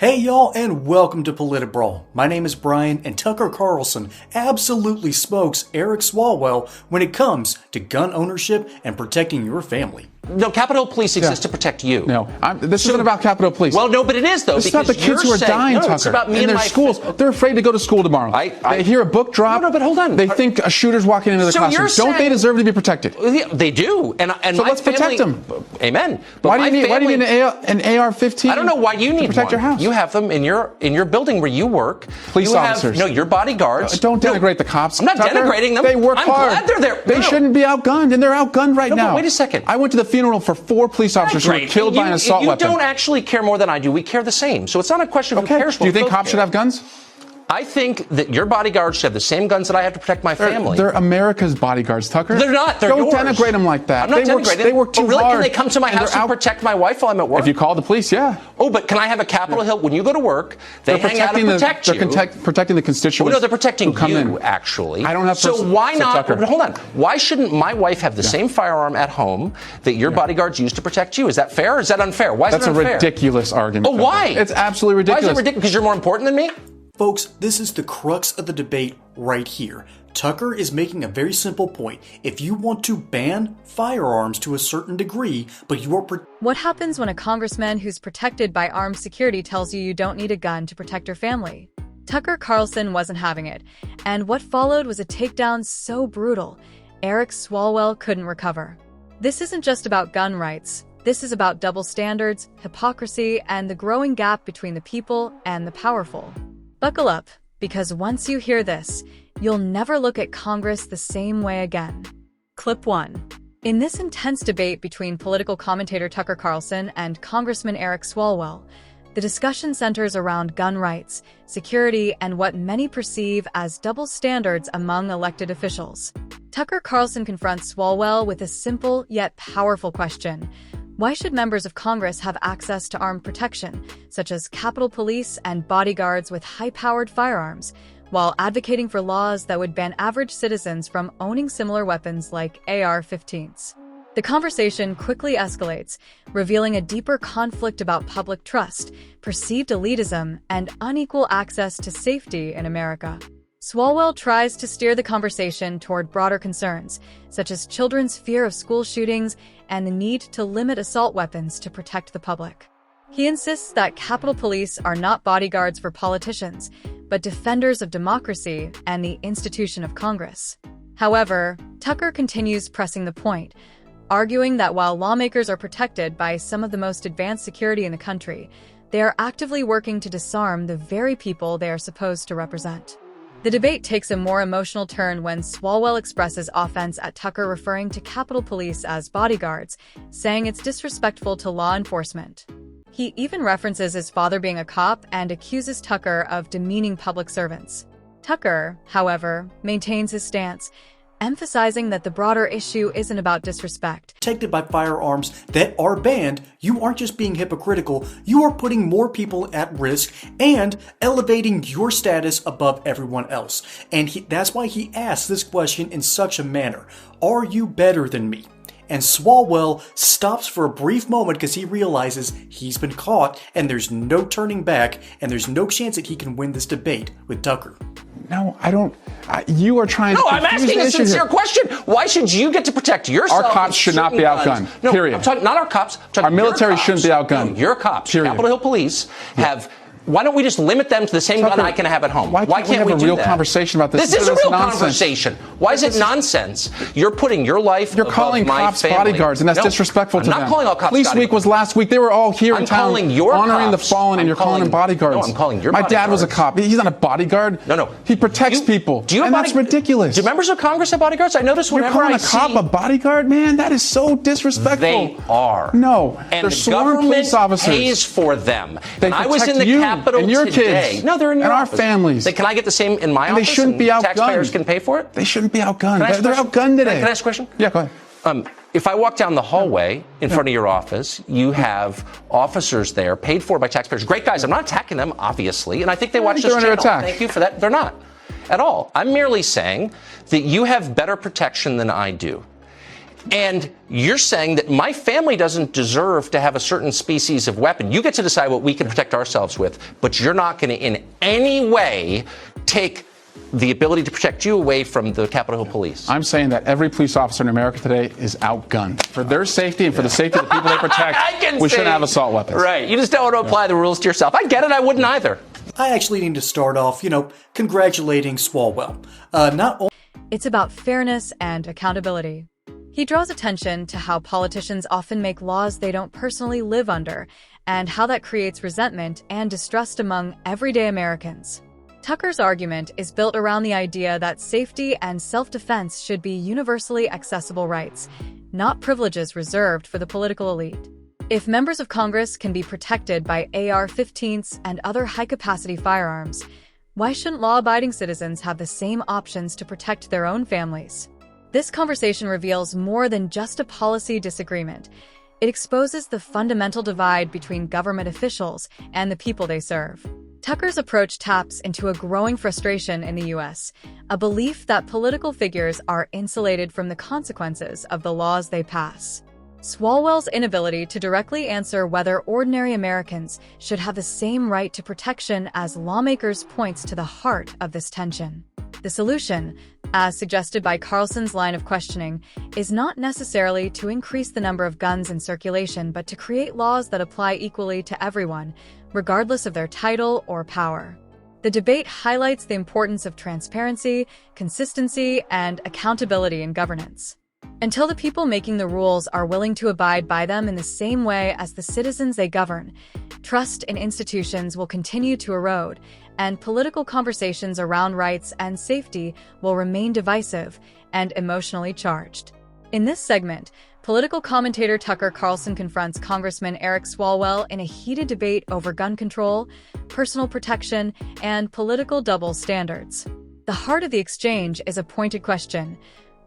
Hey y'all, and welcome to Brawl. My name is Brian, and Tucker Carlson absolutely smokes Eric Swalwell when it comes to gun ownership and protecting your family. No, Capitol Police exists to protect you. No, this isn't about Capitol Police. Well, no, but it is, though. This is about the kids who are dying, Tucker. It's about me in and their my schools. They're afraid to go to school tomorrow. They hear a book drop. No, but hold on. They think a shooter's walking into the classroom. Don't they deserve to be protected? Yeah, they do. And so let's protect them. Amen. But why do you need an AR-15? I don't know why you need to protect your house. You have them in your building where you work. Police officers. No, your bodyguards. Don't denigrate the cops. I'm not denigrating them. They work hard. I'm glad they're there. They shouldn't be outgunned, and they're outgunned right now. But wait a second. I went to the funeral for 4 police officers who were killed by an assault weapon. You don't actually care more than I do. We care the same. So it's not a question of who cares. Do you think cops should have guns? I think that your bodyguards should have the same guns that I have to protect my family. They're America's bodyguards, Tucker. They're not. They're Don't yours. Denigrate them like that. I'm not denigrating them. They work too really, hard. Can they come to my house and protect my wife while I'm at work? If you call the police, yeah. Oh, but can I have a Capitol Hill? When you go to work, they hang out and protect you. They're protecting the constituents. No, they're protecting who come you, in. actually. I don't have So why not? Tucker. But hold on. Why shouldn't my wife have the same firearm at home that your bodyguards use to protect you? Is that fair or is that unfair? Why is it unfair? That's a ridiculous argument. Oh, why? It's absolutely ridiculous. Why is it ridiculous? Because you're more important than me? Folks, this is the crux of the debate right here. Tucker is making a very simple point. If you want to ban firearms to a certain degree, but you are... What happens when a congressman who's protected by armed security tells you don't need a gun to protect your family? Tucker Carlson wasn't having it, and what followed was a takedown so brutal, Eric Swalwell couldn't recover. This isn't just about gun rights. This is about double standards, hypocrisy, and the growing gap between the people and the powerful. Buckle up, because once you hear this, you'll never look at Congress the same way again. Clip 1. In this intense debate between political commentator Tucker Carlson and Congressman Eric Swalwell, the discussion centers around gun rights, security, and what many perceive as double standards among elected officials. Tucker Carlson confronts Swalwell with a simple yet powerful question. Why should members of Congress have access to armed protection, such as Capitol Police and bodyguards with high-powered firearms, while advocating for laws that would ban average citizens from owning similar weapons like AR-15s? The conversation quickly escalates, revealing a deeper conflict about public trust, perceived elitism, and unequal access to safety in America. Swalwell tries to steer the conversation toward broader concerns, such as children's fear of school shootings and the need to limit assault weapons to protect the public. He insists that Capitol Police are not bodyguards for politicians, but defenders of democracy and the institution of Congress. However, Tucker continues pressing the point, arguing that while lawmakers are protected by some of the most advanced security in the country, they are actively working to disarm the very people they are supposed to represent. The debate takes a more emotional turn when Swalwell expresses offense at Tucker referring to Capitol Police as bodyguards, saying it's disrespectful to law enforcement. He even references his father being a cop and accuses Tucker of demeaning public servants. Tucker, however, maintains his stance, emphasizing that the broader issue isn't about disrespect. Protected by firearms that are banned, you aren't just being hypocritical, you are putting more people at risk and elevating your status above everyone else. And that's why he asked this question in such a manner. Are you better than me? And Swalwell stops for a brief moment because he realizes he's been caught and there's no turning back and there's no chance that he can win this debate with Tucker. No, I don't. You are trying to. No, I'm asking a sincere question. Why should you get to protect yourself? Our cops should not be outgunned. No, period. I'm talking, not our cops. Our military shouldn't be outgunned. No, your cops. Period. Capitol Hill Police have. Why don't we just limit them to the same gun I can have at home? Why can't we have a real conversation about this? This is a real conversation. Why is it nonsense? You're putting your life You're calling cops bodyguards, and that's disrespectful to them. I'm not calling all cops Police Week was last week. They were all here in town honoring the fallen, and you're calling them bodyguards. No, I'm calling your bodyguards. My dad was a cop. He's not a bodyguard. No. He protects people. And that's ridiculous. Do members of Congress have bodyguards? I notice whenever I see... You're calling a cop a bodyguard? Man, that is so disrespectful. They are. No. And they're the sworn police officers. Pays for them. They I was in the Capitol and your today. Kids No, they're in your and office. Our families. Can I get the same in my and office? They shouldn't be outgunned. Taxpayers can pay for it? They shouldn't be outgunned. They're outgunned today. Can I ask a question? Yeah, go ahead. If I walk down the hallway in front of your office, you have officers there paid for by taxpayers. Great guys. I'm not attacking them, obviously, and I think they watch this channel. Attack. Thank you for that. They're not at all. I'm merely saying that you have better protection than I do. And you're saying that my family doesn't deserve to have a certain species of weapon. You get to decide what we can protect ourselves with, but you're not going to in any way take the ability to protect you away from the Capitol Hill Police. I'm saying that every police officer in America today is outgunned. For their safety and for the safety of the people they protect, we shouldn't have assault weapons. Right. You just don't want to apply the rules to yourself. I get it. I wouldn't either. I actually need to start off, congratulating Swalwell. It's about fairness and accountability. He draws attention to how politicians often make laws they don't personally live under, and how that creates resentment and distrust among everyday Americans. Tucker's argument is built around the idea that safety and self-defense should be universally accessible rights, not privileges reserved for the political elite. If members of Congress can be protected by AR-15s and other high-capacity firearms, why shouldn't law-abiding citizens have the same options to protect their own families? This conversation reveals more than just a policy disagreement. It exposes the fundamental divide between government officials and the people they serve. Tucker's approach taps into a growing frustration in the U.S., a belief that political figures are insulated from the consequences of the laws they pass. Swalwell's inability to directly answer whether ordinary Americans should have the same right to protection as lawmakers points to the heart of this tension. The solution, as suggested by Carlson's line of questioning, is not necessarily to increase the number of guns in circulation, but to create laws that apply equally to everyone, regardless of their title or power. The debate highlights the importance of transparency, consistency, and accountability in governance. Until the people making the rules are willing to abide by them in the same way as the citizens they govern, trust in institutions will continue to erode, and political conversations around rights and safety will remain divisive and emotionally charged. In this segment, political commentator Tucker Carlson confronts Congressman Eric Swalwell in a heated debate over gun control, personal protection, and political double standards. The heart of the exchange is a pointed question.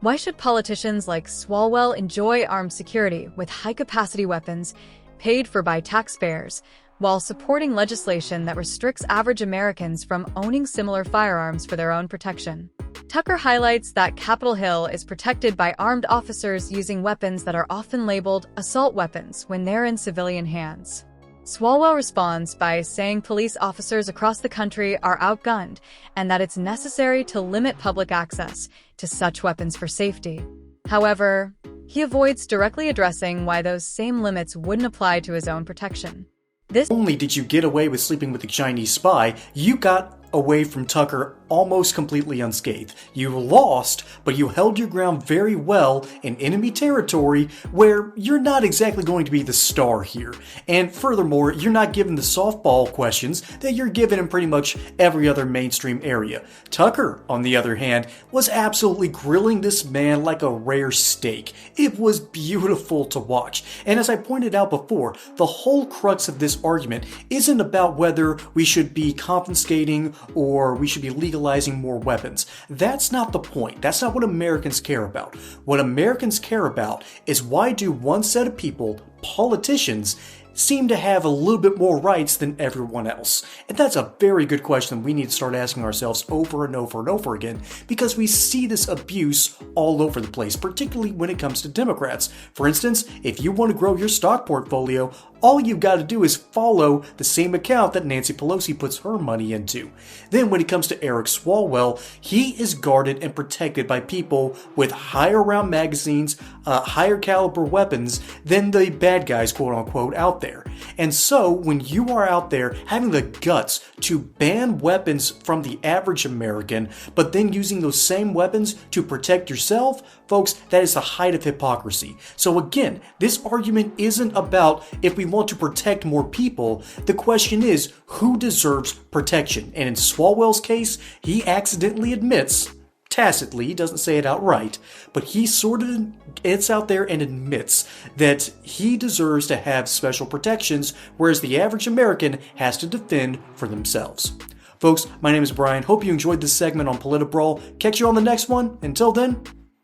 Why should politicians like Swalwell enjoy armed security with high-capacity weapons paid for by taxpayers, while supporting legislation that restricts average Americans from owning similar firearms for their own protection? Tucker highlights that Capitol Hill is protected by armed officers using weapons that are often labeled assault weapons when they're in civilian hands. Swalwell responds by saying police officers across the country are outgunned and that it's necessary to limit public access to such weapons for safety. However, he avoids directly addressing why those same limits wouldn't apply to his own protection. Not only did you get away with sleeping with a Chinese spy, you got away from Tucker almost completely unscathed. You lost, but you held your ground very well in enemy territory where you're not exactly going to be the star here. And furthermore, you're not given the softball questions that you're given in pretty much every other mainstream area. Tucker, on the other hand, was absolutely grilling this man like a rare steak. It was beautiful to watch. And as I pointed out before, the whole crux of this argument isn't about whether we should be confiscating or we should be legalizing more weapons. That's not the point. That's not what Americans care about. What Americans care about is why do one set of people, politicians, seem to have a little bit more rights than everyone else? And that's a very good question we need to start asking ourselves over and over and over again, because we see this abuse all over the place, particularly when it comes to Democrats. For instance, if you want to grow your stock portfolio, all you've got to do is follow the same account that Nancy Pelosi puts her money into. Then when it comes to Eric Swalwell, he is guarded and protected by people with higher round magazines, higher caliber weapons than the bad guys, quote unquote, out there. And so when you are out there having the guts to ban weapons from the average American, but then using those same weapons to protect yourself, folks, that is the height of hypocrisy. So again, this argument isn't about if we want to protect more people. The question is, who deserves protection? And in Swalwell's case, he accidentally admits, tacitly, he doesn't say it outright, but he sort of gets out there and admits that he deserves to have special protections, whereas the average American has to defend for themselves. Folks, my name is Brian. Hope you enjoyed this segment on Politbrawl. Catch you on the next one. Until then,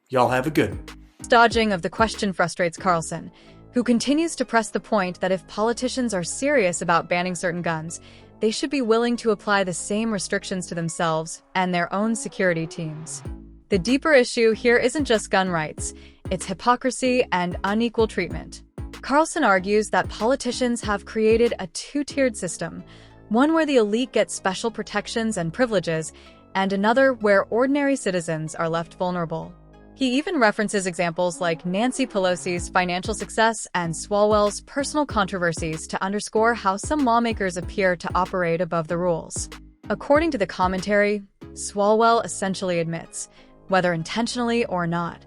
y'all have a good one. Dodging of the question frustrates Carlson, who continues to press the point that if politicians are serious about banning certain guns, they should be willing to apply the same restrictions to themselves and their own security teams. The deeper issue here isn't just gun rights, It's hypocrisy and unequal treatment. Carlson argues that politicians have created a two-tiered system, one where the elite gets special protections and privileges, and another where ordinary citizens are left vulnerable. He even references examples like Nancy Pelosi's financial success and Swalwell's personal controversies to underscore how some lawmakers appear to operate above the rules. According to the commentary, Swalwell essentially admits, whether intentionally or not,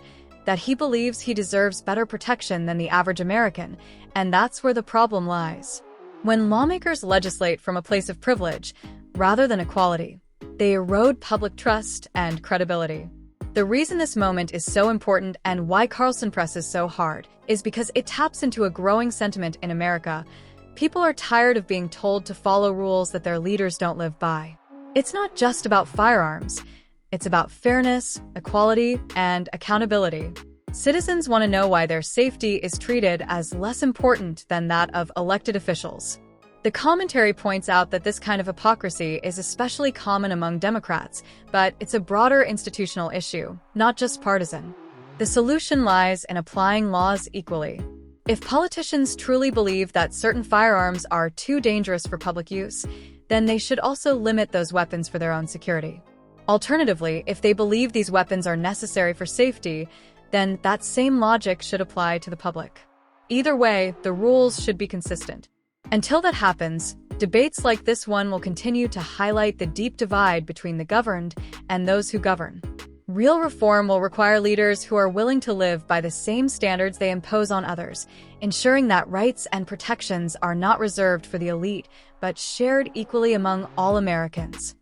that he believes he deserves better protection than the average American, and that's where the problem lies. When lawmakers legislate from a place of privilege, rather than equality, they erode public trust and credibility. The reason this moment is so important and why Carlson presses so hard is because it taps into a growing sentiment in America. People are tired of being told to follow rules that their leaders don't live by. It's not just about firearms. It's about fairness, equality, and accountability. Citizens want to know why their safety is treated as less important than that of elected officials. The commentary points out that this kind of hypocrisy is especially common among Democrats, but it's a broader institutional issue, not just partisan. The solution lies in applying laws equally. If politicians truly believe that certain firearms are too dangerous for public use, then they should also limit those weapons for their own security. Alternatively, if they believe these weapons are necessary for safety, then that same logic should apply to the public. Either way, the rules should be consistent. Until that happens, debates like this one will continue to highlight the deep divide between the governed and those who govern. Real reform will require leaders who are willing to live by the same standards they impose on others, ensuring that rights and protections are not reserved for the elite, but shared equally among all Americans.